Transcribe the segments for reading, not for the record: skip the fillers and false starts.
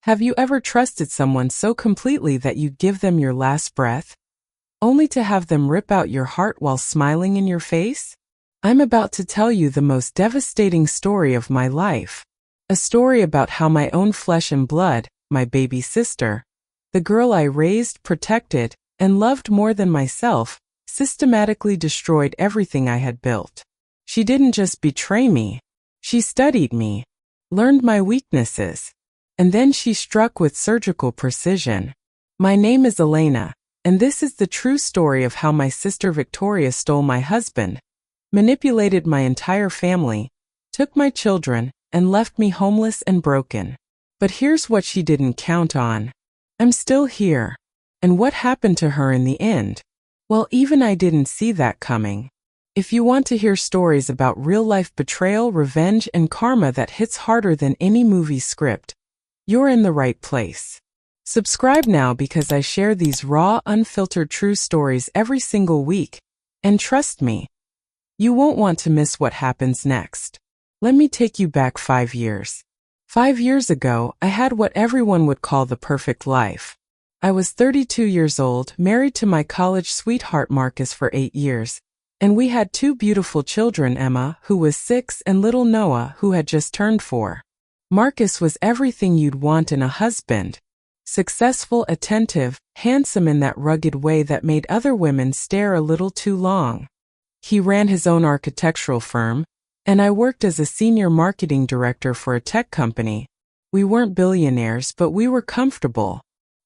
Have you ever trusted someone so completely that you give them your last breath, only to have them rip out your heart while smiling in your face? I'm about to tell you the most devastating story of my life. A story about how my own flesh and blood, my baby sister, the girl I raised, protected, and loved more than myself, systematically destroyed everything I had built. She didn't just betray me. She studied me, learned my weaknesses, and then she struck with surgical precision. My name is Elena, and this is the true story of how my sister Victoria stole my husband, manipulated my entire family, took my children, and left me homeless and broken. But here's what she didn't count on. I'm still here. And what happened to her in the end? Well, even I didn't see that coming. If you want to hear stories about real-life betrayal, revenge, and karma that hits harder than any movie script, you're in the right place. Subscribe now because I share these raw, unfiltered true stories every single week. And trust me, you won't want to miss what happens next. Let me take you back 5 years. 5 years ago, I had what everyone would call the perfect life. I was 32 years old, married to my college sweetheart Marcus for 8 years, and we had 2 beautiful children, Emma, who was 6, and little Noah, who had just turned 4. Marcus was everything you'd want in a husband. Successful, attentive, handsome in that rugged way that made other women stare a little too long. He ran his own architectural firm, and I worked as a senior marketing director for a tech company. We weren't billionaires, but we were comfortable.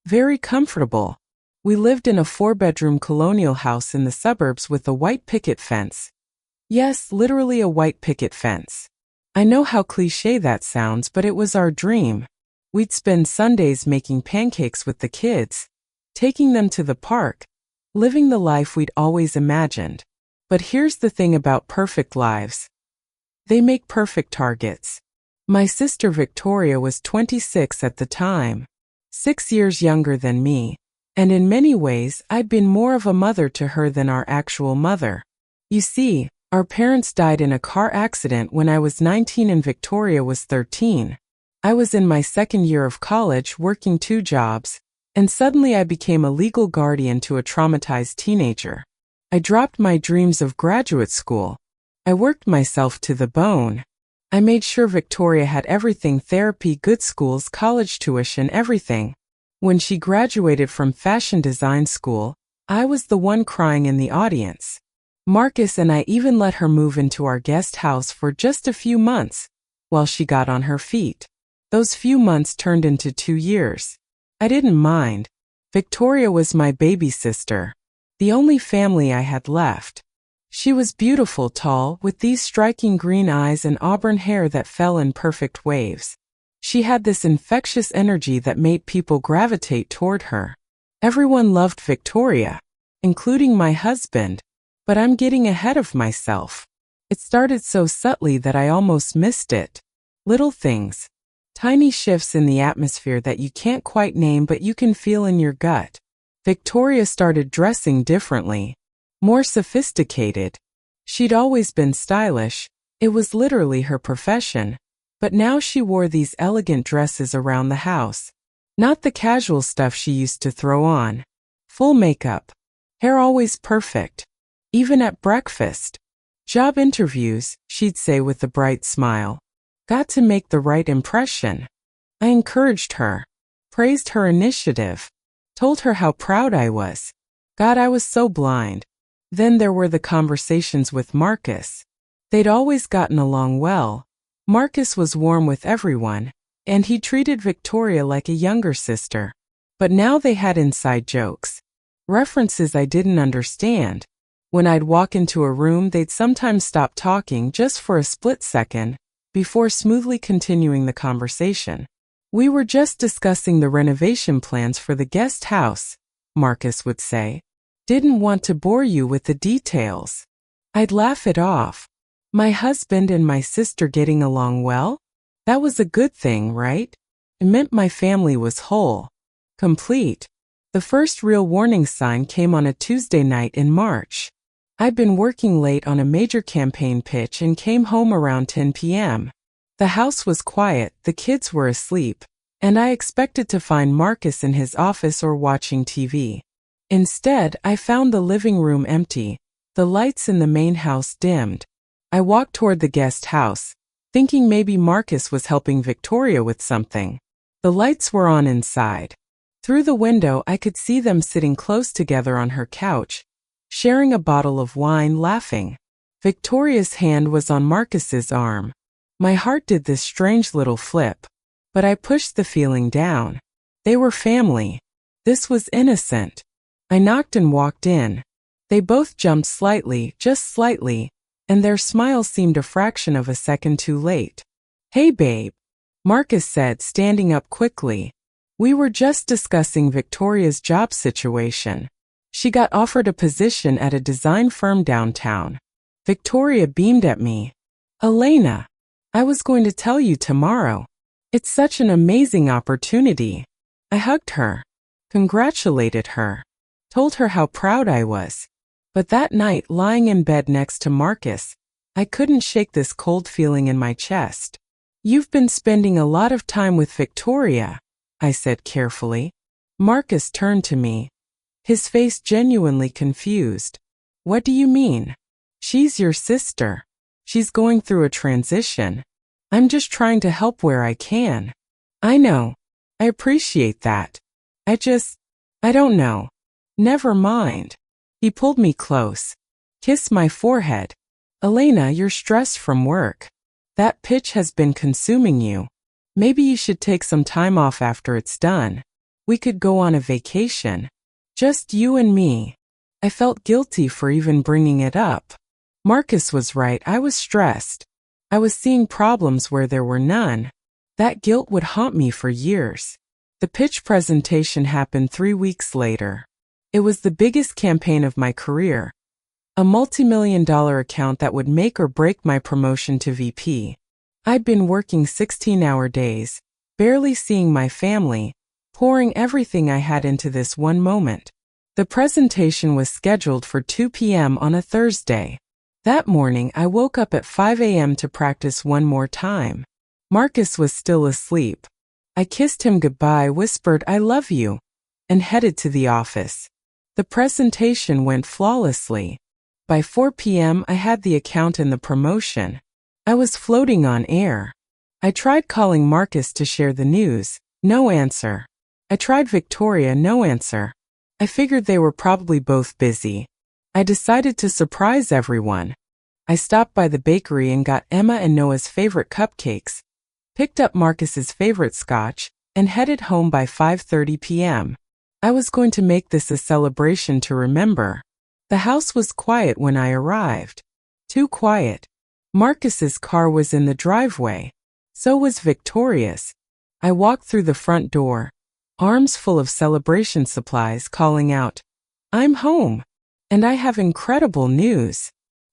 Very comfortable. We lived in a 4-bedroom colonial house in the suburbs with a white picket fence. Yes, literally a white picket fence. I know how cliché that sounds, but it was our dream. We'd spend Sundays making pancakes with the kids, taking them to the park, living the life we'd always imagined. But here's the thing about perfect lives. They make perfect targets. My sister Victoria was 26 at the time, 6 years younger than me, and in many ways I'd been more of a mother to her than our actual mother. You see, our parents died in a car accident when I was 19 and Victoria was 13. I was in my second year of college working 2 jobs, and suddenly I became a legal guardian to a traumatized teenager. I dropped my dreams of graduate school. I worked myself to the bone. I made sure Victoria had everything: therapy, good schools, college tuition, everything. When she graduated from fashion design school, I was the one crying in the audience. Marcus and I even let her move into our guest house for just a few months, while she got on her feet. Those few months turned into 2 years. I didn't mind. Victoria was my baby sister, the only family I had left. She was beautiful, tall, with these striking green eyes and auburn hair that fell in perfect waves. She had this infectious energy that made people gravitate toward her. Everyone loved Victoria, including my husband, but I'm getting ahead of myself. It started so subtly that I almost missed it. Little things, tiny shifts in the atmosphere that you can't quite name but you can feel in your gut. Victoria started dressing differently. More sophisticated. She'd always been stylish. It was literally her profession. But now she wore these elegant dresses around the house. Not the casual stuff she used to throw on. Full makeup. Hair always perfect. Even at breakfast. Job interviews, she'd say with a bright smile. Got to make the right impression. I encouraged her. Praised her initiative. Told her how proud I was. God, I was so blind. Then there were the conversations with Marcus. They'd always gotten along well. Marcus was warm with everyone, and he treated Victoria like a younger sister. But now they had inside jokes. References I didn't understand. When I'd walk into a room, they'd sometimes stop talking just for a split second, before smoothly continuing the conversation. We were just discussing the renovation plans for the guest house, Marcus would say. Didn't want to bore you with the details. I'd laugh it off. My husband and my sister getting along well? That was a good thing, right? It meant my family was whole. Complete. The first real warning sign came on a Tuesday night in March. I'd been working late on a major campaign pitch and came home around 10 p.m. The house was quiet, the kids were asleep, and I expected to find Marcus in his office or watching TV. Instead, I found the living room empty, the lights in the main house dimmed. I walked toward the guest house, thinking maybe Marcus was helping Victoria with something. The lights were on inside. Through the window, I could see them sitting close together on her couch, sharing a bottle of wine, laughing. Victoria's hand was on Marcus's arm. My heart did this strange little flip, but I pushed the feeling down. They were family. This was innocent. I knocked and walked in. They both jumped slightly, just slightly, and their smile seemed a fraction of a second too late. "Hey, babe," Marcus said, standing up quickly. "We were just discussing Victoria's job situation. She got offered a position at a design firm downtown." Victoria beamed at me. "Elena, I was going to tell you tomorrow. It's such an amazing opportunity." I hugged her, congratulated her, told her how proud I was. But that night, lying in bed next to Marcus, I couldn't shake this cold feeling in my chest. "You've been spending a lot of time with Victoria," I said carefully. Marcus turned to me, his face genuinely confused. "What do you mean?" "She's your sister. She's going through a transition. I'm just trying to help where I can." "I know. I appreciate that. I don't know." "Never mind." He pulled me close, kissed my forehead. "Elena, you're stressed from work. That pitch has been consuming you. Maybe you should take some time off after it's done. We could go on a vacation. Just you and me." I felt guilty for even bringing it up. Marcus was right, I was stressed. I was seeing problems where there were none. That guilt would haunt me for years. The pitch presentation happened 3 weeks later. It was the biggest campaign of my career, a multi-million-dollar account that would make or break my promotion to VP. I'd been working 16-hour days, barely seeing my family, pouring everything I had into this one moment. The presentation was scheduled for 2 p.m. on a Thursday. That morning, I woke up at 5 a.m. to practice one more time. Marcus was still asleep. I kissed him goodbye, whispered, "I love you," and headed to the office. The presentation went flawlessly. By 4 p.m., I had the account and the promotion. I was floating on air. I tried calling Marcus to share the news. No answer. I tried Victoria. No answer. I figured they were probably both busy. I decided to surprise everyone. I stopped by the bakery and got Emma and Noah's favorite cupcakes, picked up Marcus's favorite scotch, and headed home by 5:30 p.m. I was going to make this a celebration to remember. The house was quiet when I arrived. Too quiet. Marcus's car was in the driveway. So was Victoria's. I walked through the front door, arms full of celebration supplies, calling out, "I'm home, and I have incredible news."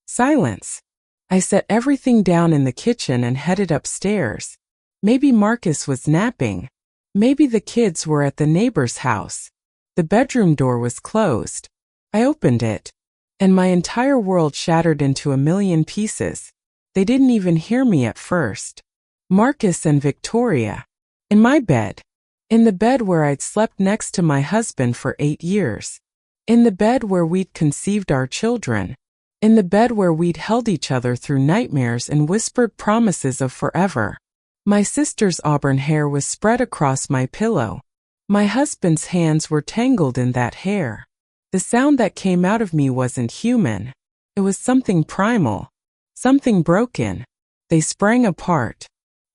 Silence. I set everything down in the kitchen and headed upstairs. Maybe Marcus was napping. Maybe the kids were at the neighbor's house. The bedroom door was closed. I opened it, and my entire world shattered into a million pieces. They didn't even hear me at first. Marcus and Victoria. In my bed. In the bed where I'd slept next to my husband for 8 years. In the bed where we'd conceived our children. In the bed where we'd held each other through nightmares and whispered promises of forever. My sister's auburn hair was spread across my pillow. My husband's hands were tangled in that hair. The sound that came out of me wasn't human. It was something primal. Something broken. They sprang apart.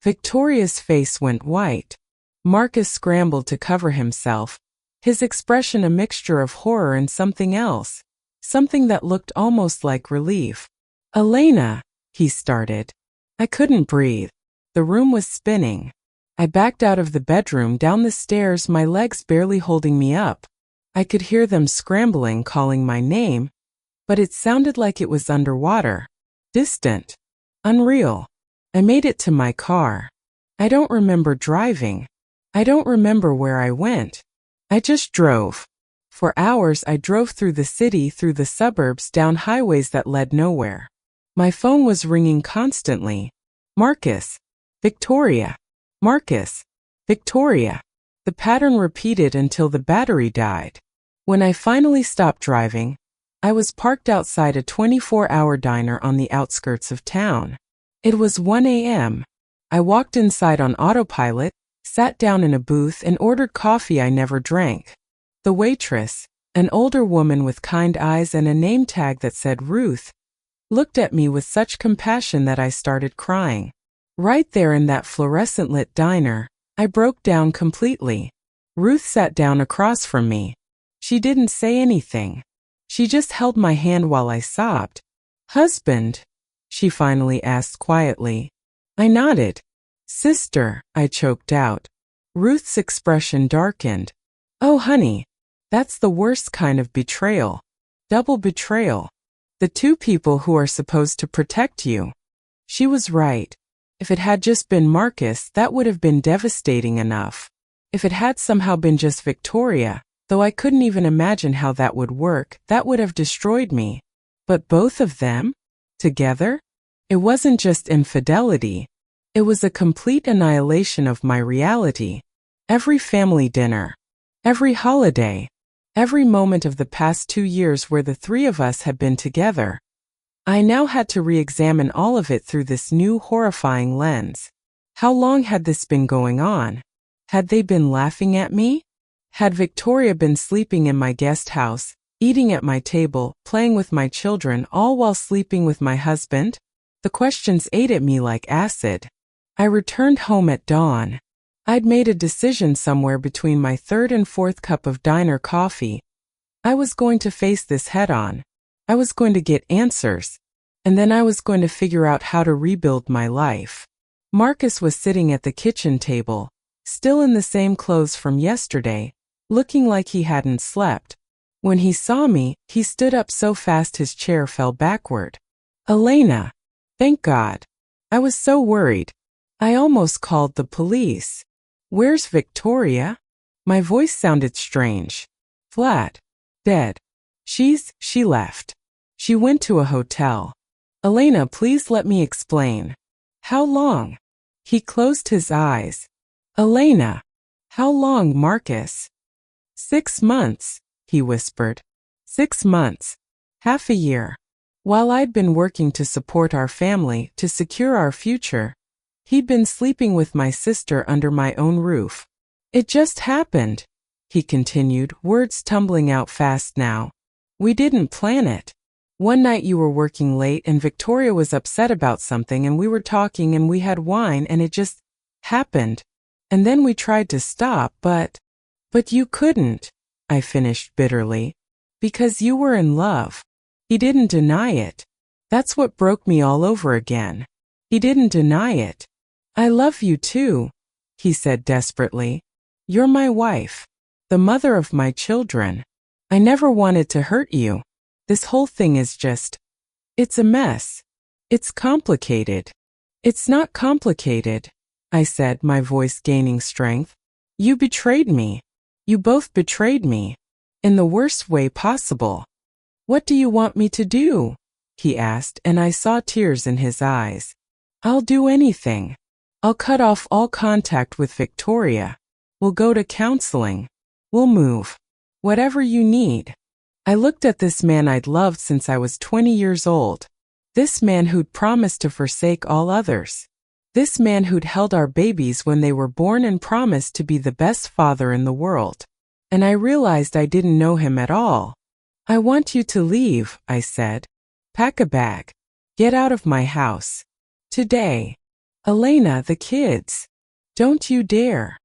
Victoria's face went white. Marcus scrambled to cover himself, his expression a mixture of horror and something else, something that looked almost like relief. "Elena," he started. I couldn't breathe. The room was spinning. I backed out of the bedroom, down the stairs, my legs barely holding me up. I could hear them scrambling, calling my name, but it sounded like it was underwater. Distant. Unreal. I made it to my car. I don't remember driving. I don't remember where I went. I just drove. For hours I drove through the city, through the suburbs, down highways that led nowhere. My phone was ringing constantly. Marcus. Victoria. Marcus. Victoria. The pattern repeated until the battery died. When I finally stopped driving, I was parked outside a 24-hour diner on the outskirts of town. It was 1 a.m. I walked inside on autopilot, sat down in a booth and ordered coffee I never drank. The waitress, an older woman with kind eyes and a name tag that said Ruth, looked at me with such compassion that I started crying. Right there in that fluorescent-lit diner, I broke down completely. Ruth sat down across from me. She didn't say anything. She just held my hand while I sobbed. "Husband?" she finally asked quietly. I nodded. "Sister," I choked out. Ruth's expression darkened. "Oh, honey, that's the worst kind of betrayal. Double betrayal. The two people who are supposed to protect you." She was right. If it had just been Marcus, that would have been devastating enough. If it had somehow been just Victoria, though I couldn't even imagine how that would work, that would have destroyed me. But both of them? Together? It wasn't just infidelity. It was a complete annihilation of my reality. Every family dinner, every holiday, every moment of the past 2 years where the three of us had been together. I now had to re-examine all of it through this new horrifying lens. How long had this been going on? Had they been laughing at me? Had Victoria been sleeping in my guest house, eating at my table, playing with my children, all while sleeping with my husband? The questions ate at me like acid. I returned home at dawn. I'd made a decision somewhere between my third and fourth cup of diner coffee. I was going to face this head on. I was going to get answers. And then I was going to figure out how to rebuild my life. Marcus was sitting at the kitchen table, still in the same clothes from yesterday, looking like he hadn't slept. When he saw me, he stood up so fast his chair fell backward. "Elena." Thank God. I was so worried. I almost called the police. "Where's Victoria?" My voice sounded strange. Flat. Dead. She left. She went to a hotel. "Elena, please let me explain." "How long?" He closed his eyes. "Elena." "How long, Marcus?" 6 months, he whispered. 6 months. Half a year. While I'd been working to support our family, to secure our future, he'd been sleeping with my sister under my own roof. "It just happened," he continued, words tumbling out fast now. "We didn't plan it. One night you were working late and Victoria was upset about something and we were talking and we had wine and it just happened. And then we tried to stop, but you couldn't," I finished bitterly. "Because you were in love." He didn't deny it. That's what broke me all over again. He didn't deny it. "I love you too," he said desperately. "You're my wife, the mother of my children. I never wanted to hurt you. This whole thing is it's a mess. It's complicated." "It's not complicated," I said, my voice gaining strength. "You betrayed me. You both betrayed me. In the worst way possible." "What do you want me to do?" he asked, and I saw tears in his eyes. "I'll do anything. I'll cut off all contact with Victoria. We'll go to counseling. We'll move. Whatever you need." I looked at this man I'd loved since I was 20 years old. This man who'd promised to forsake all others. This man who'd held our babies when they were born and promised to be the best father in the world. And I realized I didn't know him at all. "I want you to leave," I said. "Pack a bag. Get out of my house. Today. Elena, the kids. Don't you dare."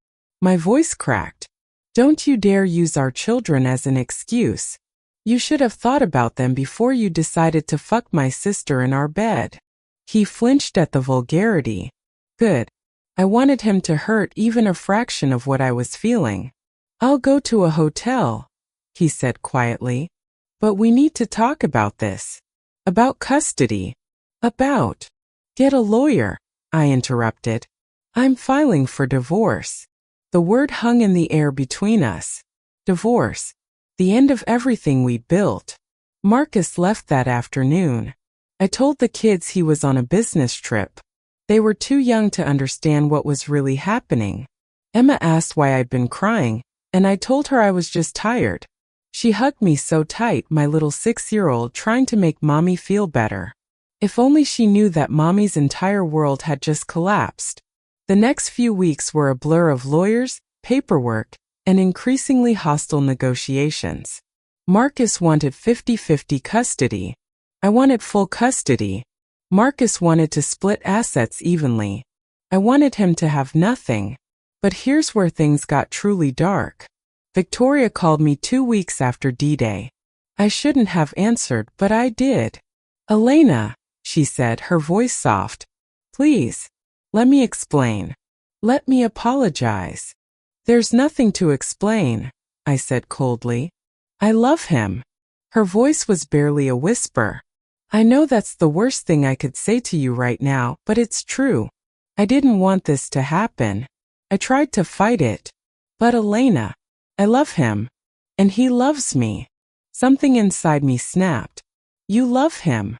My voice cracked. "Don't you dare use our children as an excuse. You should have thought about them before you decided to fuck my sister in our bed." He flinched at the vulgarity. Good. I wanted him to hurt even a fraction of what I was feeling. "I'll go to a hotel," he said quietly. "But we need to talk about this. About custody. About." "Get a lawyer," I interrupted. "I'm filing for divorce." The word hung in the air between us. Divorce. The end of everything we built. Marcus left that afternoon. I told the kids he was on a business trip. They were too young to understand what was really happening. Emma asked why I'd been crying, and I told her I was just tired. She hugged me so tight, my little 6-year-old, trying to make Mommy feel better. If only she knew that Mommy's entire world had just collapsed. The next few weeks were a blur of lawyers, paperwork, and increasingly hostile negotiations. Marcus wanted 50-50 custody. I wanted full custody. Marcus wanted to split assets evenly. I wanted him to have nothing. But here's where things got truly dark. Victoria called me 2 weeks after D-Day. I shouldn't have answered, but I did. "Elena," she said, her voice soft. "Please. Let me explain. Let me apologize." "There's nothing to explain," I said coldly. "I love him." Her voice was barely a whisper. "I know that's the worst thing I could say to you right now, but it's true. I didn't want this to happen. I tried to fight it. But Elena, I love him. And he loves me." Something inside me snapped. "You love him."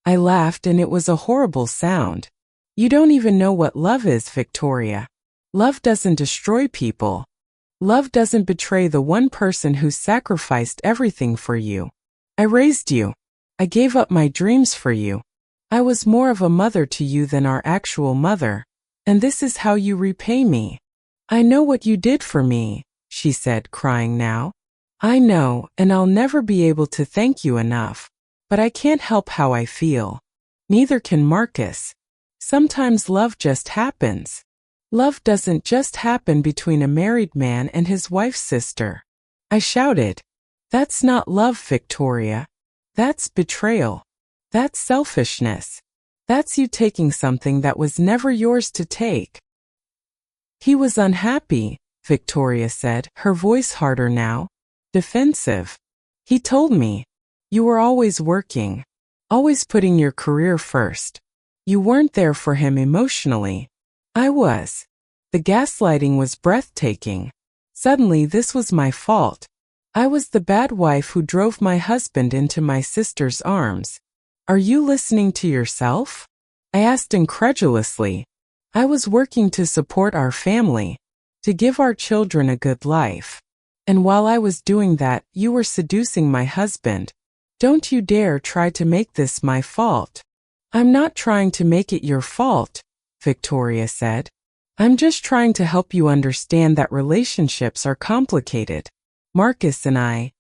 I laughed, and it was a horrible sound. "You don't even know what love is, Victoria. Love doesn't destroy people. Love doesn't betray the one person who sacrificed everything for you. I raised you. I gave up my dreams for you. I was more of a mother to you than our actual mother, and this is how you repay me." "I know what you did for me," she said, crying now. "I know, and I'll never be able to thank you enough. But I can't help how I feel. Neither can Marcus. Sometimes love just happens. Love doesn't just happen between a married man and his wife's sister." I shouted. "That's not love, Victoria. That's betrayal. That's selfishness. That's you taking something that was never yours to take." "He was unhappy," Victoria said, her voice harder now. Defensive. "He told me. You were always working. Always putting your career first. You weren't there for him emotionally. I was." The gaslighting was breathtaking. Suddenly this was my fault. I was the bad wife who drove my husband into my sister's arms. "Are you listening to yourself?" I asked incredulously. "I was working to support our family, to give our children a good life. And while I was doing that, you were seducing my husband. Don't you dare try to make this my fault." "I'm not trying to make it your fault," Victoria said. "I'm just trying to help you understand that relationships are complicated. Marcus and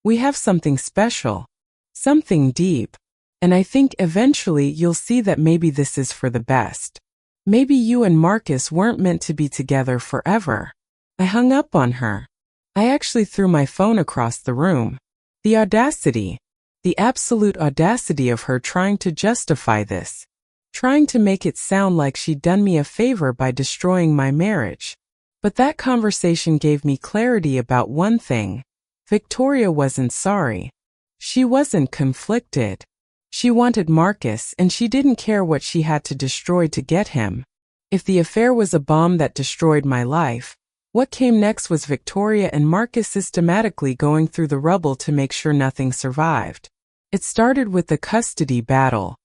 we have something special, something deep, and I think eventually you'll see that maybe this is for the best. Maybe you and Marcus weren't meant to be together forever." I hung up on her. I actually threw my phone across the room. The audacity, the absolute audacity of her trying to justify this, trying to make it sound like she'd done me a favor by destroying my marriage. But that conversation gave me clarity about one thing. Victoria wasn't sorry. She wasn't conflicted. She wanted Marcus, and she didn't care what she had to destroy to get him. If the affair was a bomb that destroyed my life, what came next was Victoria and Marcus systematically going through the rubble to make sure nothing survived. It started with the custody battle.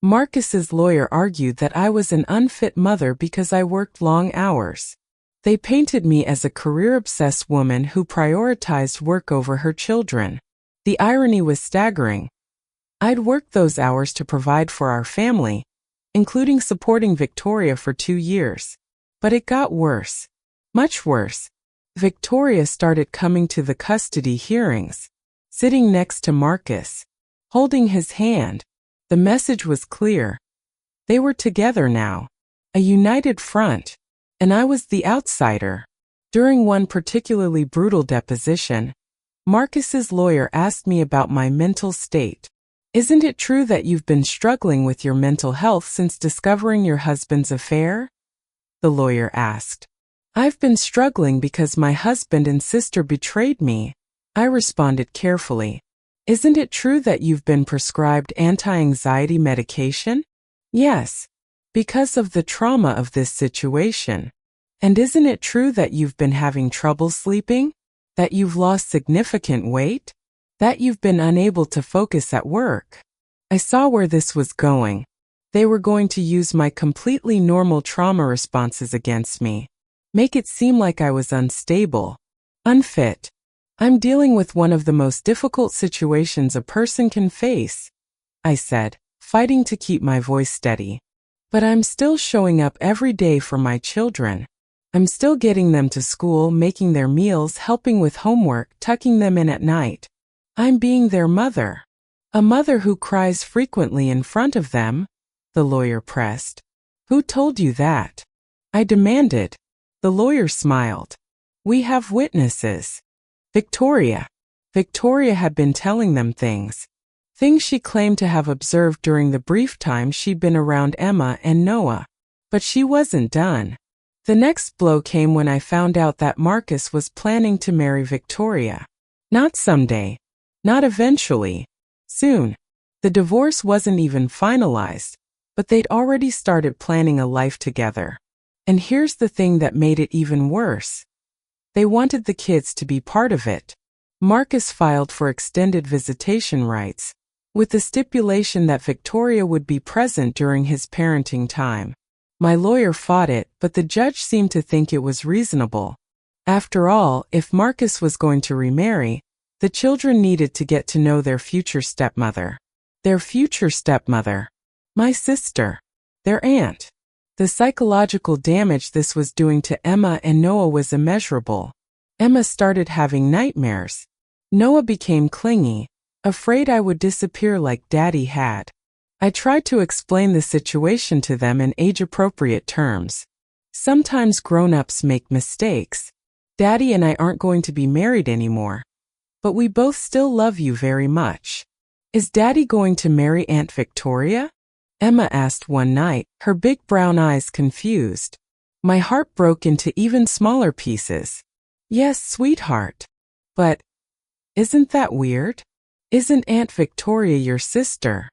Marcus's lawyer argued that I was an unfit mother because I worked long hours. They painted me as a career-obsessed woman who prioritized work over her children. The irony was staggering. I'd worked those hours to provide for our family, including supporting Victoria for 2 years. But it got worse. Much worse. Victoria started coming to the custody hearings, sitting next to Marcus, holding his hand. The message was clear. They were together now, a united front, and I was the outsider. During one particularly brutal deposition, Marcus's lawyer asked me about my mental state. "Isn't it true that you've been struggling with your mental health since discovering your husband's affair?" the lawyer asked. "I've been struggling because my husband and sister betrayed me," I responded carefully. "Isn't it true that you've been prescribed anti-anxiety medication?" "Yes, because of the trauma of this situation." "And isn't it true that you've been having trouble sleeping? That you've lost significant weight? That you've been unable to focus at work?" I saw where this was going. They were going to use my completely normal trauma responses against me. make it seem like I was unstable, unfit. I'm dealing with one of the most difficult situations a person can face, I said, fighting to keep my voice steady. But I'm still showing up every day for my children. I'm still getting them to school, making their meals, helping with homework, tucking them in at night. I'm being their mother. A mother who cries frequently in front of them, the lawyer pressed. Who told you that? I demanded. The lawyer smiled. We have witnesses. Victoria. Victoria had been telling them things she claimed to have observed during the brief time she'd been around Emma and Noah. But she wasn't done. The next blow came when I found out that Marcus was planning to marry Victoria. Not someday. Not eventually. Soon. The divorce wasn't even finalized, but they'd already started planning a life together. And here's the thing that made it even worse. They wanted the kids to be part of it. Marcus filed for extended visitation rights, with the stipulation that Victoria would be present during his parenting time. My lawyer fought it, but the judge seemed to think it was reasonable. After all, if Marcus was going to remarry, the children needed to get to know their future stepmother. Their future stepmother. My sister. Their aunt. The psychological damage this was doing to Emma and Noah was immeasurable. Emma started having nightmares. Noah became clingy, afraid I would disappear like Daddy had. I tried to explain the situation to them in age-appropriate terms. Sometimes grown-ups make mistakes. Daddy and I aren't going to be married anymore. But we both still love you very much. Is Daddy going to marry Aunt Victoria? Emma asked one night, her big brown eyes confused. My heart broke into even smaller pieces. Yes, sweetheart. But isn't that weird? Isn't Aunt Victoria your sister?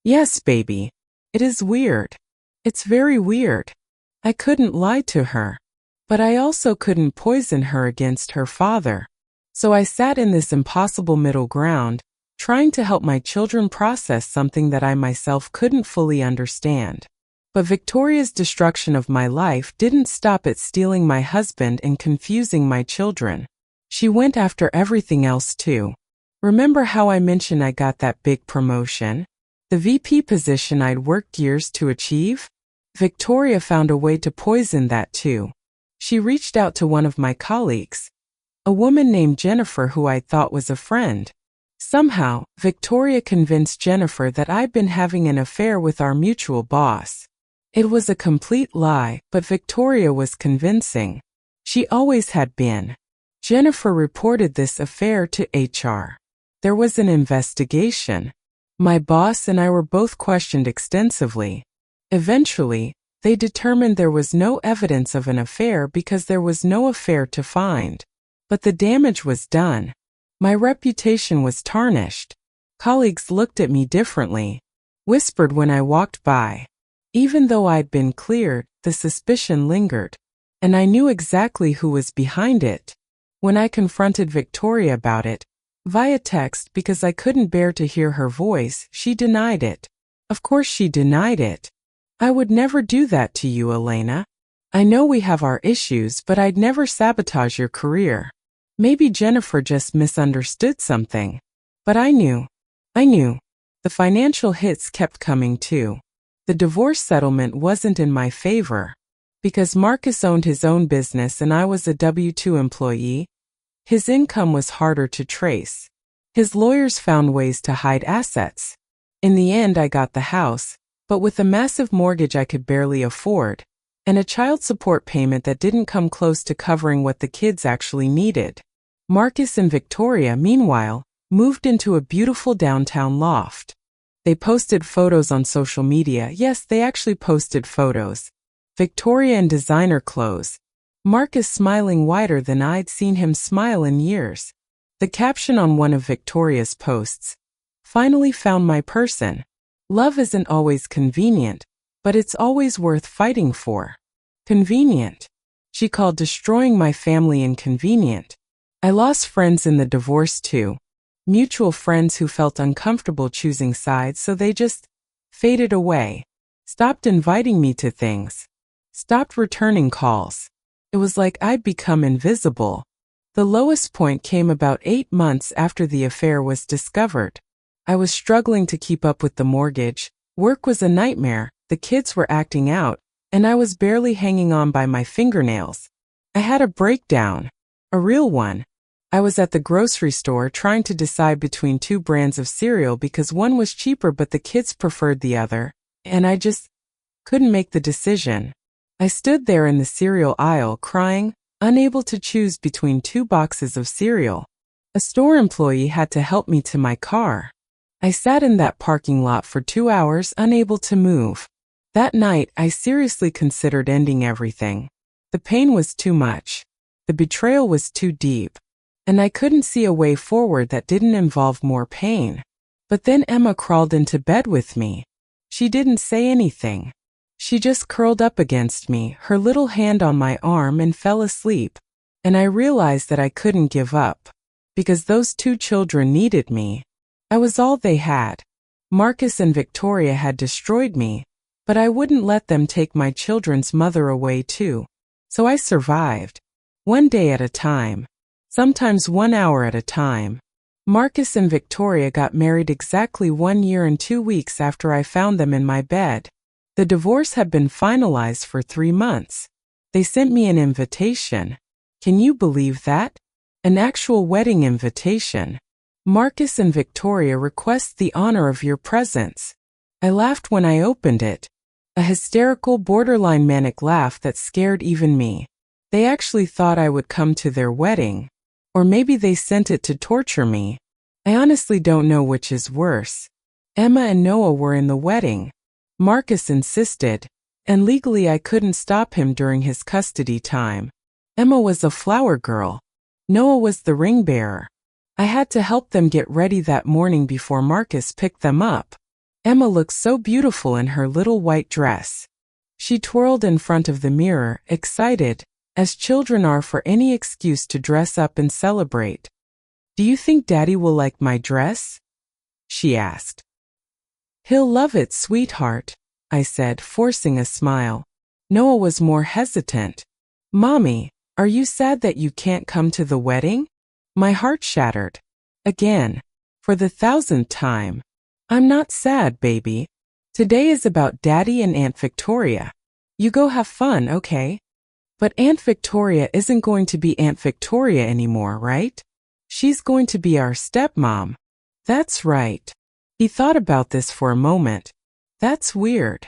Yes, baby. It is weird. It's very weird. I couldn't lie to her. But I also couldn't poison her against her father. So I sat in this impossible middle ground, trying to help my children process something that I myself couldn't fully understand. But Victoria's destruction of my life didn't stop at stealing my husband and confusing my children. She went after everything else too. Remember how I mentioned I got that big promotion? The VP position I'd worked years to achieve? Victoria found a way to poison that too. She reached out to one of my colleagues, a woman named Jennifer who I thought was a friend. Somehow, Victoria convinced Jennifer that I'd been having an affair with our mutual boss. It was a complete lie, but Victoria was convincing. She always had been. Jennifer reported this affair to HR. There was an investigation. My boss and I were both questioned extensively. Eventually, they determined there was no evidence of an affair because there was no affair to find. But the damage was done. My reputation was tarnished. Colleagues looked at me differently, whispered when I walked by. Even though I'd been cleared, the suspicion lingered. And I knew exactly who was behind it. When I confronted Victoria about it, via text because I couldn't bear to hear her voice, she denied it. Of course she denied it. I would never do that to you, Elena. I know we have our issues, but I'd never sabotage your career. Maybe Jennifer just misunderstood something. But I knew. The financial hits kept coming too. The divorce settlement wasn't in my favor. Because Marcus owned his own business and I was a W-2 employee, his income was harder to trace. His lawyers found ways to hide assets. In the end, I got the house, but with a massive mortgage I could barely afford, and a child support payment that didn't come close to covering what the kids actually needed. Marcus and Victoria, meanwhile, moved into a beautiful downtown loft. They posted photos on social media. Yes, they actually posted photos. Victoria in designer clothes. Marcus smiling wider than I'd seen him smile in years. The caption on one of Victoria's posts, "Finally found my person. Love isn't always convenient, but it's always worth fighting for." Convenient. She called destroying my family inconvenient. I lost friends in the divorce too. Mutual friends who felt uncomfortable choosing sides, so they just faded away. Stopped inviting me to things. Stopped returning calls. It was like I'd become invisible. The lowest point came about 8 months after the affair was discovered. I was struggling to keep up with the mortgage, work was a nightmare, the kids were acting out, and I was barely hanging on by my fingernails. I had a breakdown. A real one. I was at the grocery store trying to decide between 2 brands of cereal because one was cheaper but the kids preferred the other, and I just couldn't make the decision. I stood there in the cereal aisle crying, unable to choose between 2 boxes of cereal. A store employee had to help me to my car. I sat in that parking lot for 2 hours, unable to move. That night, I seriously considered ending everything. The pain was too much. The betrayal was too deep. And I couldn't see a way forward that didn't involve more pain. But then Emma crawled into bed with me. She didn't say anything. She just curled up against me, her little hand on my arm, and fell asleep. And I realized that I couldn't give up. Because those 2 children needed me. I was all they had. Marcus and Victoria had destroyed me, but I wouldn't let them take my children's mother away too. So I survived. 1 day at a time. Sometimes 1 hour at a time. Marcus and Victoria got married exactly 1 year and 2 weeks after I found them in my bed. The divorce had been finalized for 3 months. They sent me an invitation. Can you believe that? An actual wedding invitation. Marcus and Victoria request the honor of your presence. I laughed when I opened it. A hysterical, borderline manic laugh that scared even me. They actually thought I would come to their wedding. Or maybe they sent it to torture me. I honestly don't know which is worse. Emma and Noah were in the wedding. Marcus insisted, and legally I couldn't stop him during his custody time. Emma was a flower girl. Noah was the ring bearer. I had to help them get ready that morning before Marcus picked them up. Emma looked so beautiful in her little white dress. She twirled in front of the mirror, excited, as children are for any excuse to dress up and celebrate. "Do you think Daddy will like my dress?" she asked. "He'll love it, sweetheart," I said, forcing a smile. Noah was more hesitant. "Mommy, are you sad that you can't come to the wedding?" My heart shattered. Again. For the 1,000th time. "I'm not sad, baby. Today is about Daddy and Aunt Victoria. You go have fun, okay? But Aunt Victoria isn't going to be Aunt Victoria anymore, right? She's going to be our stepmom." "That's right." He thought about this for a moment. "That's weird."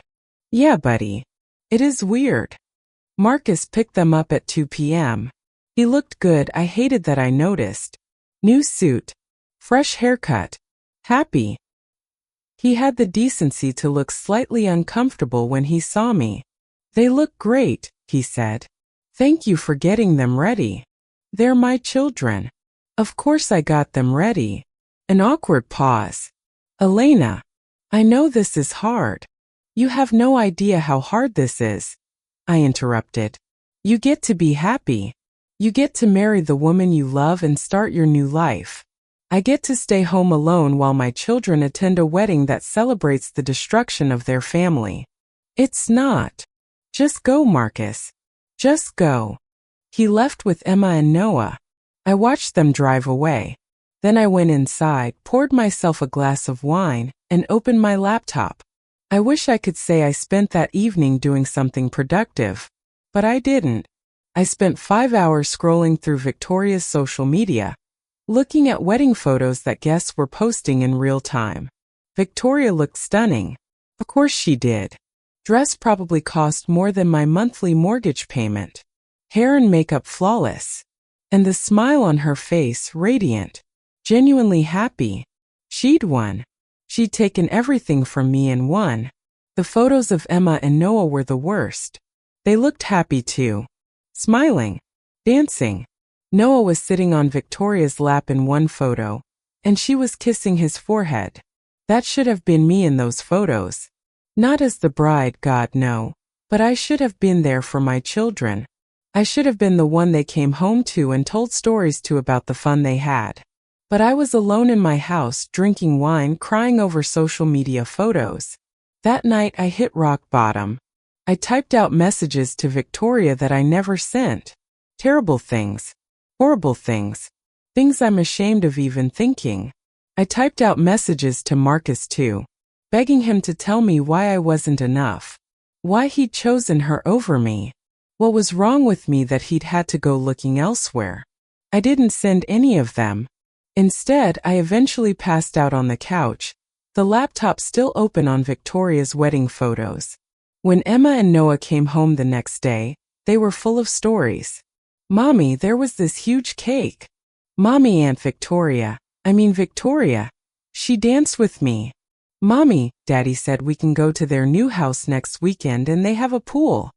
"Yeah, buddy. It is weird." Marcus picked them up at 2 p.m. He looked good. I hated that I noticed. New suit. Fresh haircut. Happy. He had the decency to look slightly uncomfortable when he saw me. "They look great," he said. "Thank you for getting them ready. They're my children." Of course I got them ready. An awkward pause. "Elena, I know this is hard. You have no idea how hard this is," I interrupted. "You get to be happy. You get to marry the woman you love and start your new life. I get to stay home alone while my children attend a wedding that celebrates the destruction of their family. It's not. Just go, Marcus. Just go." He left with Emma and Noah. I watched them drive away. Then I went inside, poured myself a glass of wine, and opened my laptop. I wish I could say I spent that evening doing something productive. But I didn't. I spent 5 hours scrolling through Victoria's social media, looking at wedding photos that guests were posting in real time. Victoria looked stunning. Of course she did. Dress probably cost more than my monthly mortgage payment. Hair and makeup flawless. And the smile on her face radiant. Genuinely happy. She'd won. She'd taken everything from me and won. The photos of Emma and Noah were the worst. They looked happy too. Smiling. Dancing. Noah was sitting on Victoria's lap in one photo, and she was kissing his forehead. That should have been me in those photos. Not as the bride, God no, but I should have been there for my children. I should have been the one they came home to and told stories to about the fun they had. But I was alone in my house, drinking wine, crying over social media photos. That night I hit rock bottom. I typed out messages to Victoria that I never sent. Terrible things. Horrible things. Things I'm ashamed of even thinking. I typed out messages to Marcus too, begging him to tell me why I wasn't enough. Why he'd chosen her over me. What was wrong with me that he'd had to go looking elsewhere. I didn't send any of them. Instead, I eventually passed out on the couch, the laptop still open on Victoria's wedding photos. When Emma and Noah came home the next day, they were full of stories. Mommy, there was this huge cake. Mommy, Victoria, she danced with me. Mommy, Daddy said we can go to their new house next weekend and they have a pool.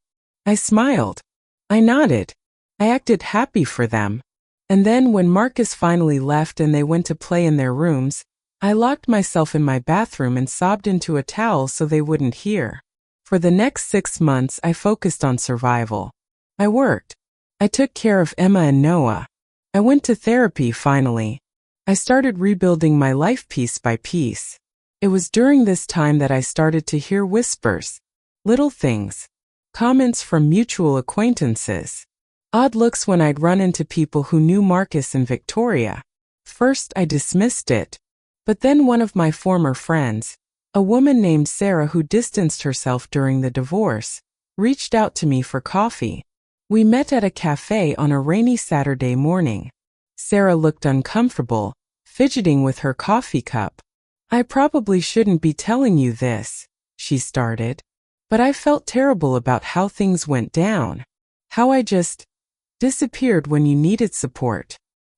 I smiled. I nodded. I acted happy for them. And then when Marcus finally left and they went to play in their rooms, I locked myself in my bathroom and sobbed into a towel so they wouldn't hear. For the next 6 months, I focused on survival. I worked. I took care of Emma and Noah. I went to therapy finally. I started rebuilding my life piece by piece. It was during this time that I started to hear whispers, little things, comments from mutual acquaintances, odd looks when I'd run into people who knew Marcus and Victoria. First, I dismissed it. But then one of my former friends, a woman named Sarah who distanced herself during the divorce, reached out to me for coffee. We met at a cafe on a rainy Saturday morning. Sarah looked uncomfortable, fidgeting with her coffee cup. I probably shouldn't be telling you this, she started. But I felt terrible about how things went down. How I just disappeared when you needed support.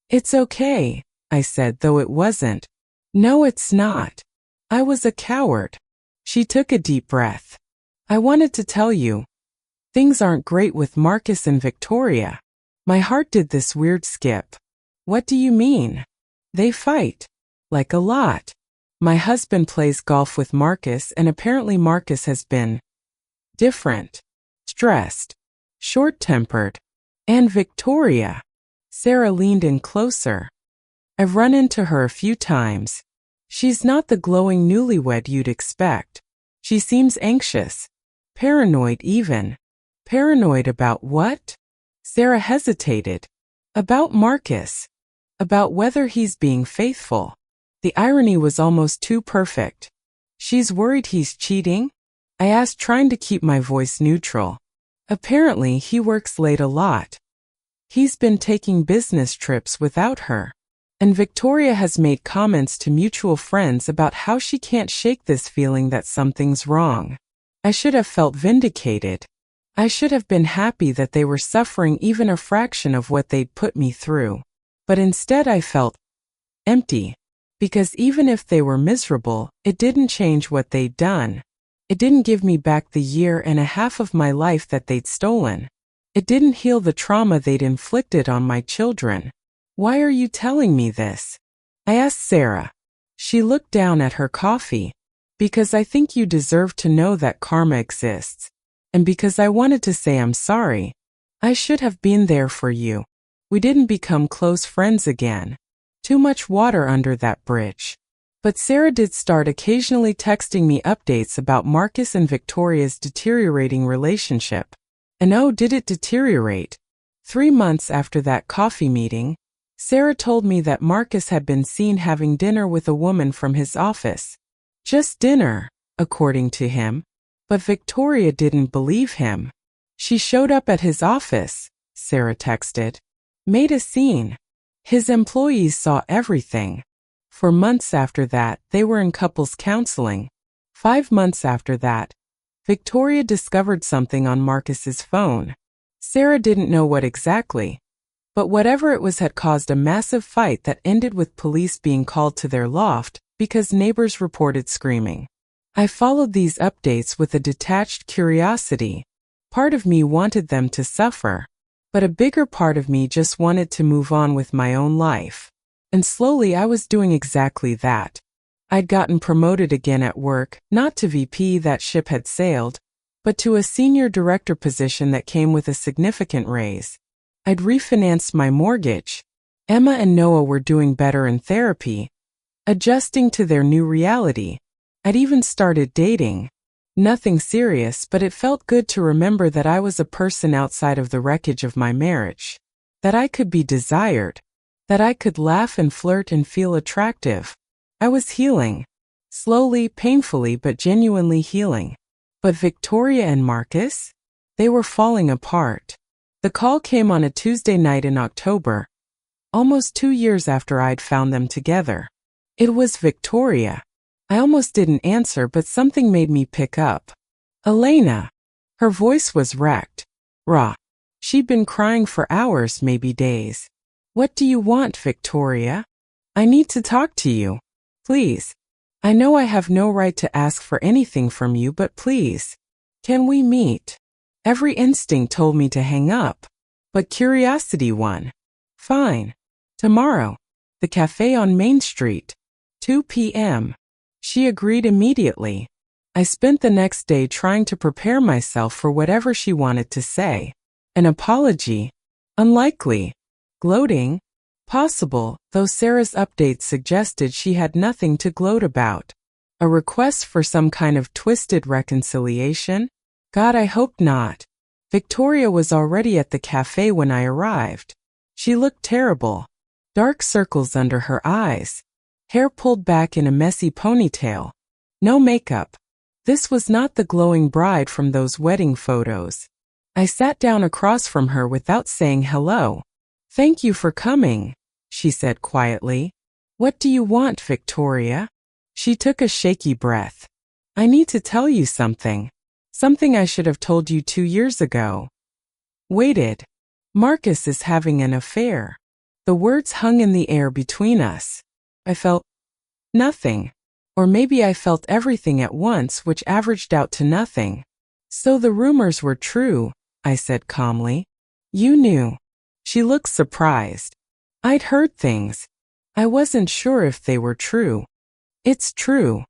It's okay, I said, though it wasn't. No, it's not. I was a coward. She took a deep breath. I wanted to tell you. Things aren't great with Marcus and Victoria. My heart did this weird skip. What do you mean? They fight. Like a lot. My husband plays golf with Marcus and apparently Marcus has been different, stressed, short-tempered. And Victoria. Sarah leaned in closer. I've run into her a few times. She's not the glowing newlywed you'd expect. She seems anxious. Paranoid even. Paranoid about what? Sarah hesitated. About Marcus. About whether he's being faithful. The irony was almost too perfect. She's worried he's cheating? I asked, trying to keep my voice neutral. Apparently, he works late a lot. He's been taking business trips without her. And Victoria has made comments to mutual friends about how she can't shake this feeling that something's wrong. I should have felt vindicated. I should have been happy that they were suffering even a fraction of what they'd put me through. But instead I felt empty. Because even if they were miserable, it didn't change what they'd done. It didn't give me back the 1.5 years of my life that they'd stolen. It didn't heal the trauma they'd inflicted on my children. Why are you telling me this? I asked Sarah. She looked down at her coffee. Because I think you deserve to know that karma exists. And because I wanted to say I'm sorry. I should have been there for you. We didn't become close friends again. Too much water under that bridge. But Sarah did start occasionally texting me updates about Marcus and Victoria's deteriorating relationship. And oh, did it deteriorate. 3 months after that coffee meeting, Sarah told me that Marcus had been seen having dinner with a woman from his office. Just dinner, according to him. But Victoria didn't believe him. She showed up at his office, Sarah texted. Made a scene. His employees saw everything. For months after that, they were in couples counseling. 5 months after that, Victoria discovered something on Marcus's phone. Sarah didn't know what exactly. But whatever it was had caused a massive fight that ended with police being called to their loft because neighbors reported screaming. I followed these updates with a detached curiosity. Part of me wanted them to suffer, but a bigger part of me just wanted to move on with my own life. And slowly I was doing exactly that. I'd gotten promoted again at work, not to VP, that ship had sailed, but to a senior director position that came with a significant raise. I'd refinanced my mortgage. Emma and Noah were doing better in therapy, adjusting to their new reality. I'd even started dating. Nothing serious, but it felt good to remember that I was a person outside of the wreckage of my marriage. That I could be desired. That I could laugh and flirt and feel attractive. I was healing. Slowly, painfully, but genuinely healing. But Victoria and Marcus? They were falling apart. The call came on a Tuesday night in October, almost 2 years after I'd found them together. It was Victoria. I almost didn't answer, but something made me pick up. Elena. Her voice was wrecked. Raw. She'd been crying for hours, maybe days. What do you want, Victoria? I need to talk to you. Please. I know I have no right to ask for anything from you, but please. Can we meet? Every instinct told me to hang up, but curiosity won. Fine. Tomorrow. The cafe on Main Street. 2 p.m. She agreed immediately. I spent the next day trying to prepare myself for whatever she wanted to say. An apology? Unlikely. Gloating? Possible, though Sarah's updates suggested she had nothing to gloat about. A request for some kind of twisted reconciliation? God, I hope not. Victoria was already at the cafe when I arrived. She looked terrible. Dark circles under her eyes. Hair pulled back in a messy ponytail. No makeup. This was not the glowing bride from those wedding photos. I sat down across from her without saying hello. Thank you for coming, she said quietly. What do you want, Victoria? She took a shaky breath. I need to tell you something. Something I should have told you 2 years ago. Waited. Marcus is having an affair. The words hung in the air between us. I felt nothing. Or maybe I felt everything at once, which averaged out to nothing. So the rumors were true, I said calmly. You knew. She looked surprised. I'd heard things. I wasn't sure if they were true. It's true.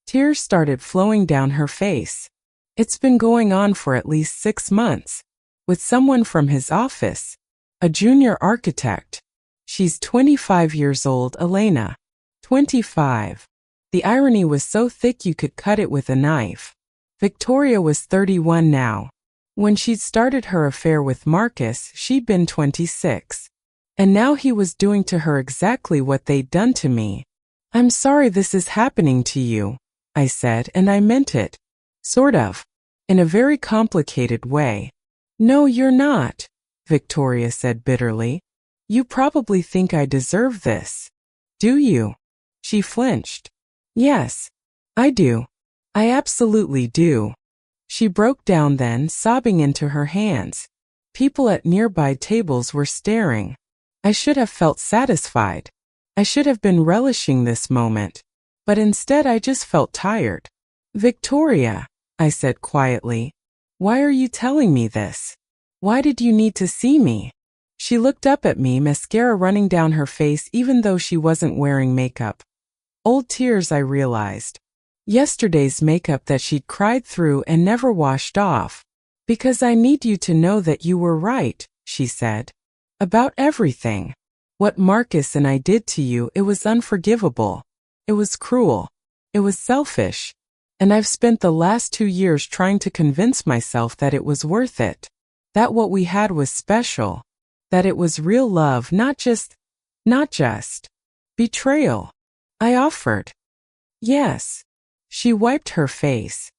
Tears started flowing down her face. It's been going on for at least 6 months. With someone from his office. A junior architect. She's 25 years old, Elena. 25. The irony was so thick you could cut it with a knife. Victoria was 31 now. When she'd started her affair with Marcus, she'd been 26. And now he was doing to her exactly what they'd done to me. I'm sorry this is happening to you, I said, and I meant it. Sort of. In a very complicated way. No, you're not, Victoria said bitterly. You probably think I deserve this. Do you? She flinched. Yes, I do. I absolutely do. She broke down then, sobbing into her hands. People at nearby tables were staring. I should have felt satisfied. I should have been relishing this moment. But instead I just felt tired. Victoria, I said quietly, why are you telling me this? Why did you need to see me? She looked up at me, mascara running down her face even though she wasn't wearing makeup. Old tears, I realized. Yesterday's makeup that she'd cried through and never washed off. Because I need you to know that you were right, she said. About everything. What Marcus and I did to you, it was unforgivable. It was cruel. It was selfish. And I've spent the last 2 years trying to convince myself that it was worth it. That what we had was special. That it was real love, not just betrayal. I offered. Yes. She wiped her face.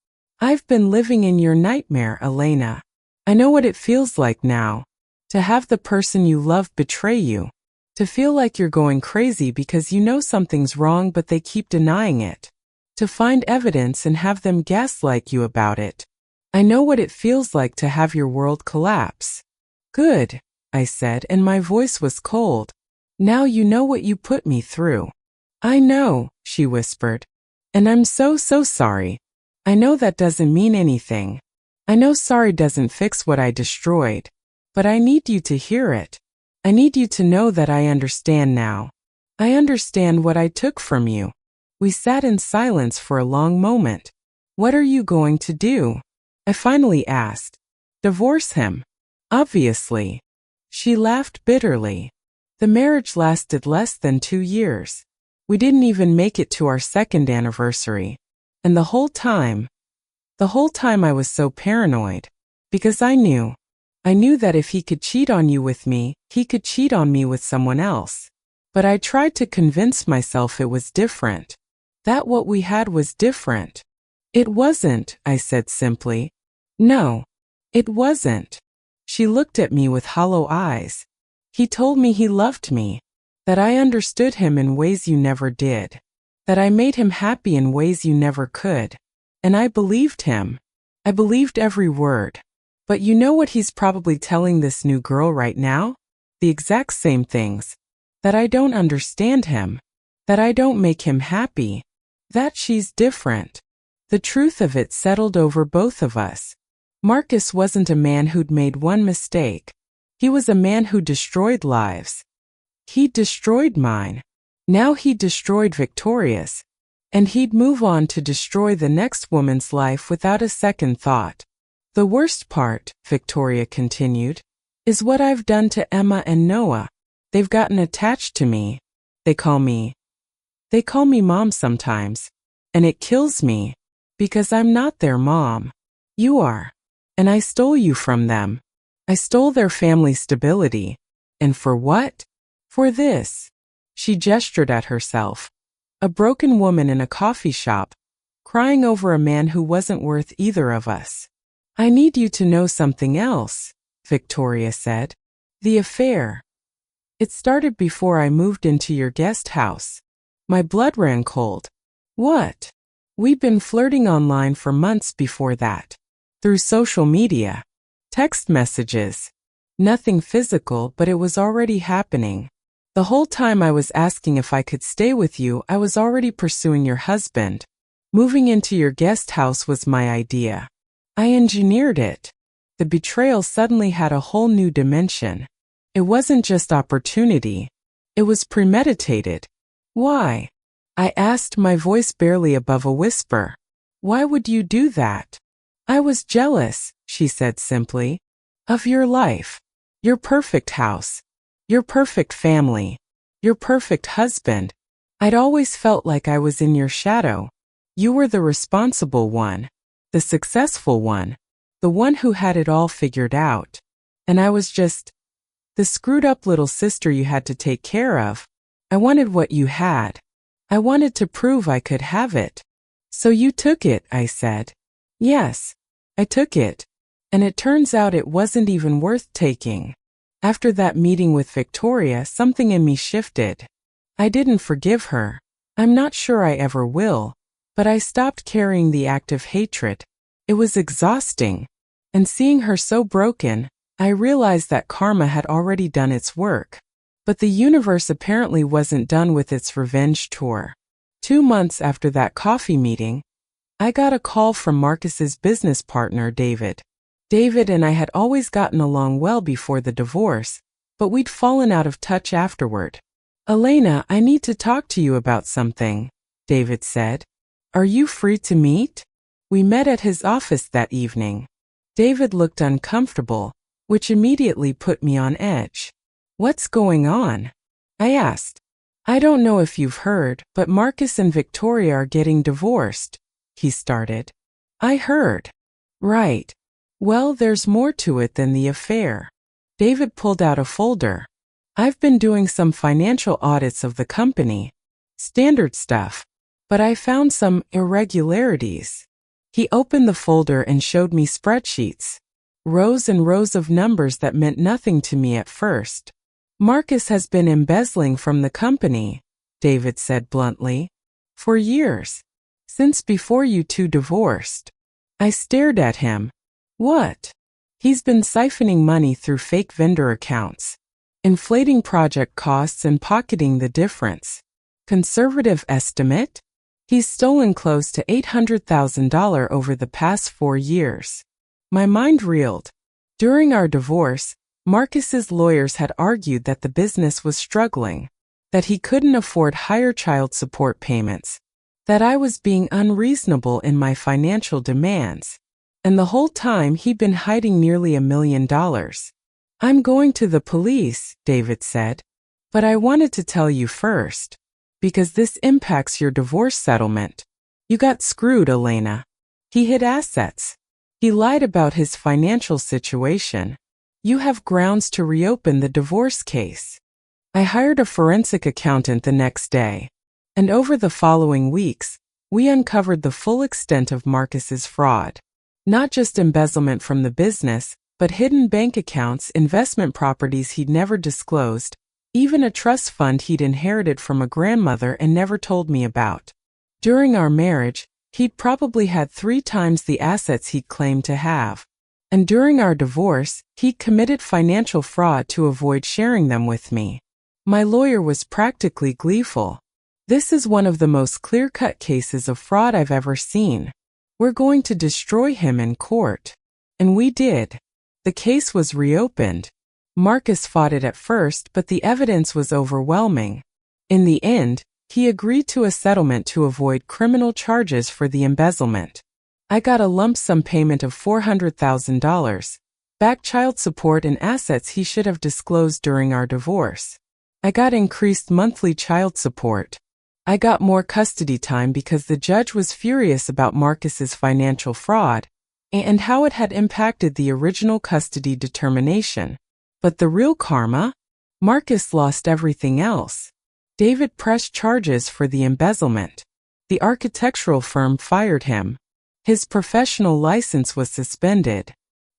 I've been living in your nightmare, Elena. I know what it feels like now. To have the person you love betray you. To feel like you're going crazy because you know something's wrong but they keep denying it. To find evidence and have them gaslight you about it. I know what it feels like to have your world collapse. Good, I said, and my voice was cold. Now you know what you put me through. I know, she whispered. And I'm so sorry. I know that doesn't mean anything. I know sorry doesn't fix what I destroyed. But I need you to hear it. I need you to know that I understand now. I understand what I took from you. We sat in silence for a long moment. What are you going to do? I finally asked. Divorce him. Obviously. She laughed bitterly. The marriage lasted less than 2 years. We didn't even make it to our 2nd anniversary. And the whole time, The whole time I was so paranoid. Because I knew that if he could cheat on you with me, he could cheat on me with someone else. But I tried to convince myself it was different. That what we had was different. It wasn't, I said simply. No, it wasn't. She looked at me with hollow eyes. He told me he loved me, that I understood him in ways you never did, that I made him happy in ways you never could. And I believed him. I believed every word. But you know what he's probably telling this new girl right now? The exact same things. That I don't understand him. That I don't make him happy. That she's different. The truth of it settled over both of us. Marcus wasn't a man who'd made one mistake. He was a man who destroyed lives. He destroyed mine. Now he destroyed Victoria's. And he'd move on to destroy the next woman's life without a second thought. The worst part, Victoria continued, is what I've done to Emma and Noah. They've gotten attached to me. They call me mom sometimes. And it kills me. Because I'm not their mom. You are. And I stole you from them. I stole their family stability. And for what? For this. She gestured at herself. A broken woman in a coffee shop, crying over a man who wasn't worth either of us. I need you to know something else, Victoria said. The affair. It started before I moved into your guest house. My blood ran cold. What? We'd been flirting online for months before that. Through social media. Text messages. Nothing physical, but it was already happening. The whole time I was asking if I could stay with you, I was already pursuing your husband. Moving into your guest house was my idea. I engineered it. The betrayal suddenly had a whole new dimension. It wasn't just opportunity. It was premeditated. Why? I asked, my voice barely above a whisper. Why would you do that? I was jealous, she said simply. Of your life. Your perfect house. Your perfect family. Your perfect husband. I'd always felt like I was in your shadow. You were the responsible one. The successful one. The one who had it all figured out. And I was just the screwed up little sister you had to take care of. I wanted what you had. I wanted to prove I could have it. So you took it, I said. Yes, I took it. And it turns out it wasn't even worth taking. After that meeting with Victoria, something in me shifted. I didn't forgive her. I'm not sure I ever will. But I stopped carrying the active hatred. It was exhausting. And seeing her so broken, I realized that karma had already done its work. But the universe apparently wasn't done with its revenge tour. 2 months after that coffee meeting, I got a call from Marcus's business partner, David. David and I had always gotten along well before the divorce, but we'd fallen out of touch afterward. Elena, I need to talk to you about something, David said. Are you free to meet? We met at his office that evening. David looked uncomfortable, which immediately put me on edge. What's going on? I asked. I don't know if you've heard, but Marcus and Victoria are getting divorced, he started. I heard. Right. Well, there's more to it than the affair. David pulled out a folder. I've been doing some financial audits of the company. Standard stuff. But I found some irregularities. He opened the folder and showed me spreadsheets. Rows and rows of numbers that meant nothing to me at first. Marcus has been embezzling from the company, David said bluntly. For years. Since before you two divorced. I stared at him. What? He's been siphoning money through fake vendor accounts, inflating project costs and pocketing the difference. Conservative estimate? He's stolen close to $800,000 over the past 4 years. My mind reeled. During our divorce, Marcus's lawyers had argued that the business was struggling, that he couldn't afford higher child support payments, that I was being unreasonable in my financial demands. And the whole time he'd been hiding nearly $1 million. I'm going to the police, David said. But I wanted to tell you first. Because this impacts your divorce settlement. You got screwed, Elena. He hid assets. He lied about his financial situation. You have grounds to reopen the divorce case. I hired a forensic accountant the next day, and over the following weeks, we uncovered the full extent of Marcus's fraud. Not just embezzlement from the business, but hidden bank accounts, investment properties he'd never disclosed, even a trust fund he'd inherited from a grandmother and never told me about. During our marriage, he'd probably had 3 times the assets he'd claimed to have. And during our divorce, he'd committed financial fraud to avoid sharing them with me. My lawyer was practically gleeful. This is one of the most clear-cut cases of fraud I've ever seen. We're going to destroy him in court. And we did. The case was reopened. Marcus fought it at first, but the evidence was overwhelming. In the end, he agreed to a settlement to avoid criminal charges for the embezzlement. I got a lump sum payment of $400,000, back child support and assets he should have disclosed during our divorce. I got increased monthly child support. I got more custody time because the judge was furious about Marcus's financial fraud and how it had impacted the original custody determination. But the real karma? Marcus lost everything else. David pressed charges for the embezzlement. The architectural firm fired him. His professional license was suspended.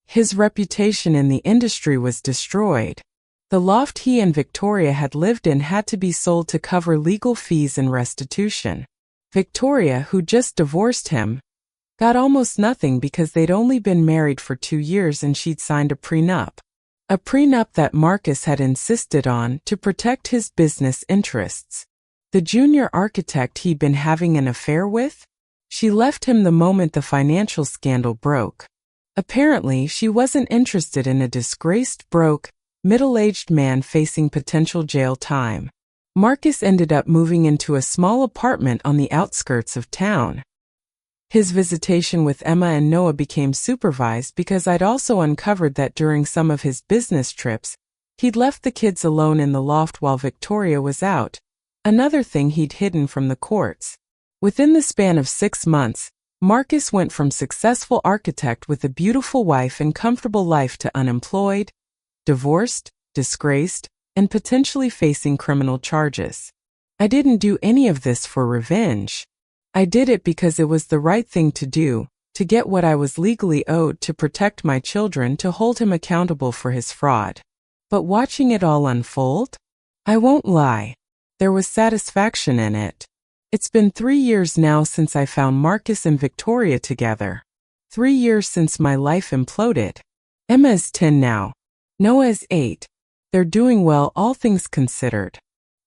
His reputation in the industry was destroyed. The loft he and Victoria had lived in had to be sold to cover legal fees and restitution. Victoria, who just divorced him, got almost nothing because they'd only been married for 2 years and she'd signed a prenup. A prenup that Marcus had insisted on to protect his business interests. The junior architect he'd been having an affair with? She left him the moment the financial scandal broke. Apparently, she wasn't interested in a disgraced, broke, middle-aged man facing potential jail time. Marcus ended up moving into a small apartment on the outskirts of town. His visitation with Emma and Noah became supervised because I'd also uncovered that during some of his business trips, he'd left the kids alone in the loft while Victoria was out, another thing he'd hidden from the courts. Within the span of 6 months, Marcus went from successful architect with a beautiful wife and comfortable life to unemployed, divorced, disgraced, and potentially facing criminal charges. I didn't do any of this for revenge. I did it because it was the right thing to do, to get what I was legally owed, to protect my children, to hold him accountable for his fraud. But watching it all unfold? I won't lie. There was satisfaction in it. It's been 3 years now since I found Marcus and Victoria together. 3 years since my life imploded. Emma is 10 now. Noah is 8. They're doing well, all things considered.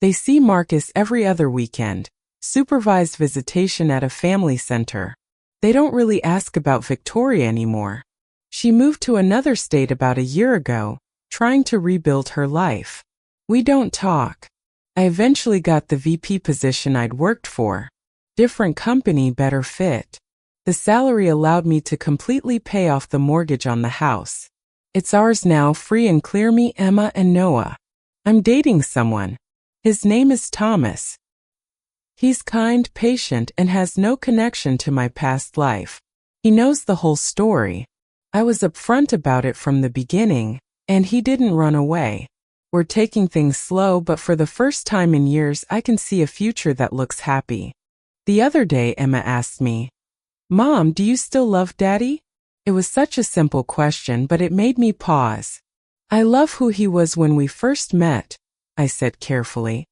They see Marcus every other weekend, supervised visitation at a family center. They don't really ask about Victoria anymore. She moved to another state about a year ago, trying to rebuild her life. We don't talk. I eventually got the VP position I'd worked for. Different company, better fit. The salary allowed me to completely pay off the mortgage on the house. It's ours now, free and clear, me, Emma, and Noah. I'm dating someone. His name is Thomas. He's kind, patient, and has no connection to my past life. He knows the whole story. I was upfront about it from the beginning, and he didn't run away. We're taking things slow, but for the first time in years, I can see a future that looks happy. The other day, Emma asked me, "Mom, do you still love Daddy?" It was such a simple question, but it made me pause. "I love who he was when we first met," I said carefully.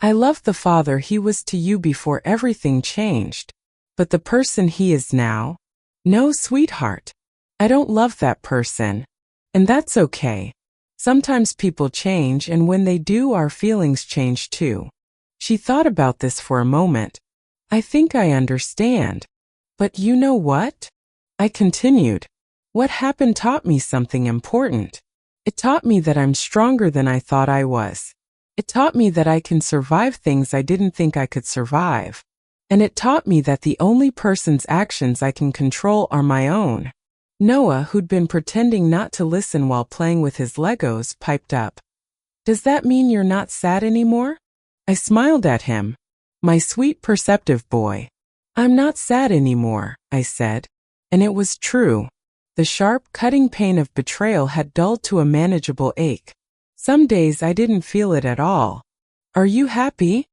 "I love the father he was to you before everything changed. But the person he is now? No, sweetheart. I don't love that person. And that's okay. Sometimes people change, and when they do, our feelings change too." She thought about this for a moment. "I think I understand. But you know what?" I continued. "What happened taught me something important. It taught me that I'm stronger than I thought I was. It taught me that I can survive things I didn't think I could survive. And it taught me that the only person's actions I can control are my own." Noah, who'd been pretending not to listen while playing with his Legos, piped up. "Does that mean you're not sad anymore?" I smiled at him. "My sweet, perceptive boy. I'm not sad anymore," I said. And it was true. The sharp, cutting pain of betrayal had dulled to a manageable ache. Some days I didn't feel it at all. "Are you happy?"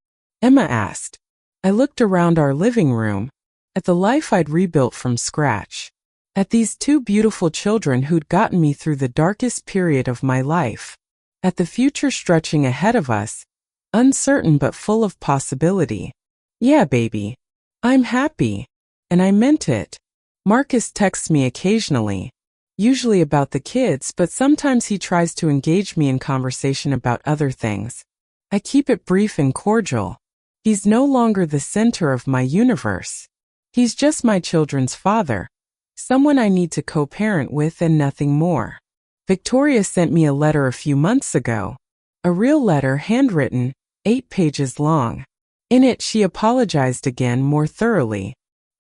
Emma asked. I looked around our living room, at the life I'd rebuilt from scratch, at these two beautiful children who'd gotten me through the darkest period of my life, at the future stretching ahead of us, uncertain but full of possibility. "Yeah, baby. I'm happy." And I meant it. Marcus texts me occasionally, usually about the kids, but sometimes he tries to engage me in conversation about other things. I keep it brief and cordial. He's no longer the center of my universe. He's just my children's father, someone I need to co-parent with and nothing more. Victoria sent me a letter a few months ago. A real letter, handwritten, 8 pages long. In it, she apologized again more thoroughly.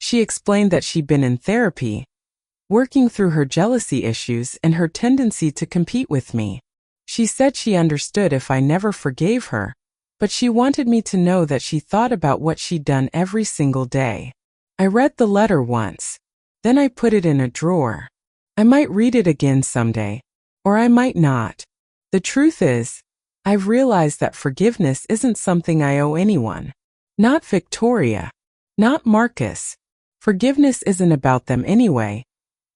She explained that she'd been in therapy, working through her jealousy issues and her tendency to compete with me. She said she understood if I never forgave her, but she wanted me to know that she thought about what she'd done every single day. I read the letter once. Then I put it in a drawer. I might read it again someday, or I might not. The truth is, I've realized that forgiveness isn't something I owe anyone. Not Victoria. Not Marcus. Forgiveness isn't about them anyway.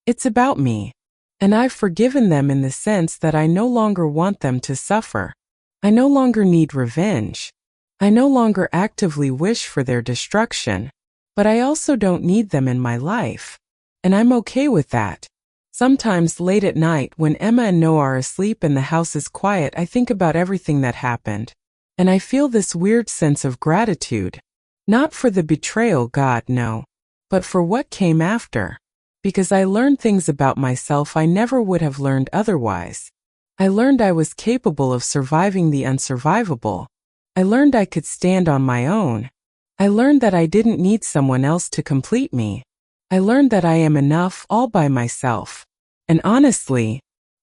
It's about me. And I've forgiven them in the sense that I no longer want them to suffer. I no longer need revenge. I no longer actively wish for their destruction. But I also don't need them in my life. And I'm okay with that. Sometimes late at night when Emma and Noah are asleep and the house is quiet, I think about everything that happened. And I feel this weird sense of gratitude. Not for the betrayal, God, no. But for what came after. Because I learned things about myself I never would have learned otherwise. I learned I was capable of surviving the unsurvivable. I learned I could stand on my own. I learned that I didn't need someone else to complete me. I learned that I am enough all by myself. And honestly,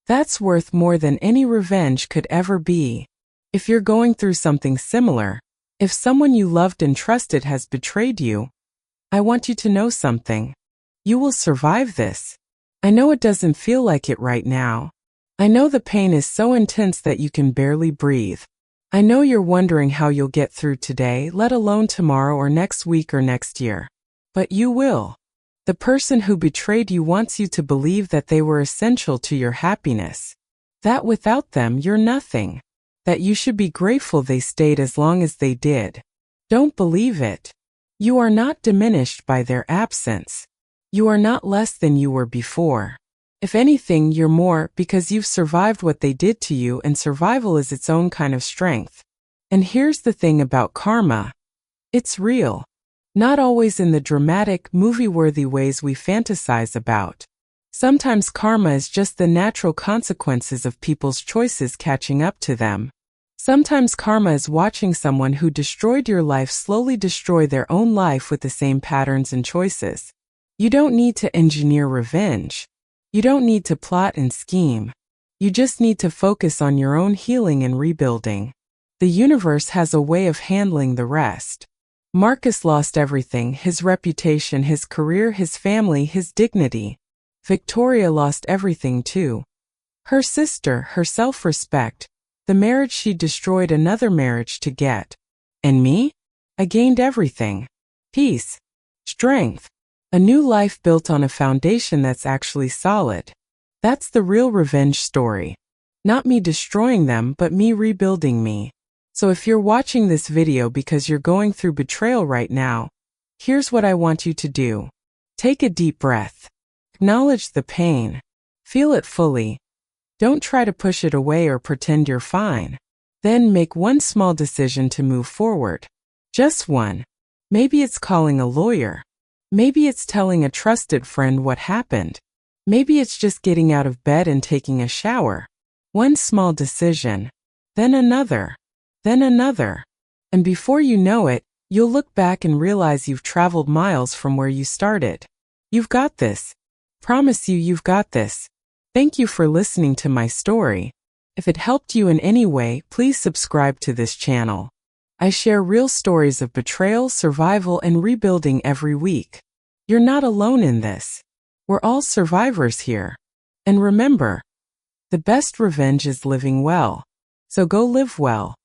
that's worth more than any revenge could ever be. If you're going through something similar, if someone you loved and trusted has betrayed you, I want you to know something. You will survive this. I know it doesn't feel like it right now. I know the pain is so intense that you can barely breathe. I know you're wondering how you'll get through today, let alone tomorrow or next week or next year. But you will. The person who betrayed you wants you to believe that they were essential to your happiness. That without them, you're nothing. That you should be grateful they stayed as long as they did. Don't believe it. You are not diminished by their absence. You are not less than you were before. If anything, you're more because you've survived what they did to you, and survival is its own kind of strength. And here's the thing about karma. It's real. Not always in the dramatic, movie-worthy ways we fantasize about. Sometimes karma is just the natural consequences of people's choices catching up to them. Sometimes karma is watching someone who destroyed your life slowly destroy their own life with the same patterns and choices. You don't need to engineer revenge. You don't need to plot and scheme. You just need to focus on your own healing and rebuilding. The universe has a way of handling the rest. Marcus lost everything, his reputation, his career, his family, his dignity. Victoria lost everything too. Her sister, her self-respect, the marriage she destroyed another marriage to get. And me? I gained everything. Peace. Strength. A new life built on a foundation that's actually solid. That's the real revenge story. Not me destroying them, but me rebuilding me. So if you're watching this video because you're going through betrayal right now, here's what I want you to do. Take a deep breath. Acknowledge the pain. Feel it fully. Don't try to push it away or pretend you're fine. Then make one small decision to move forward. Just one. Maybe it's calling a lawyer. Maybe it's telling a trusted friend what happened. Maybe it's just getting out of bed and taking a shower. One small decision. Then another. Then another. And before you know it, you'll look back and realize you've traveled miles from where you started. You've got this. Promise you've got this. Thank you for listening to my story. If it helped you in any way, please subscribe to this channel. I share real stories of betrayal, survival, and rebuilding every week. You're not alone in this. We're all survivors here. And remember, the best revenge is living well. So go live well.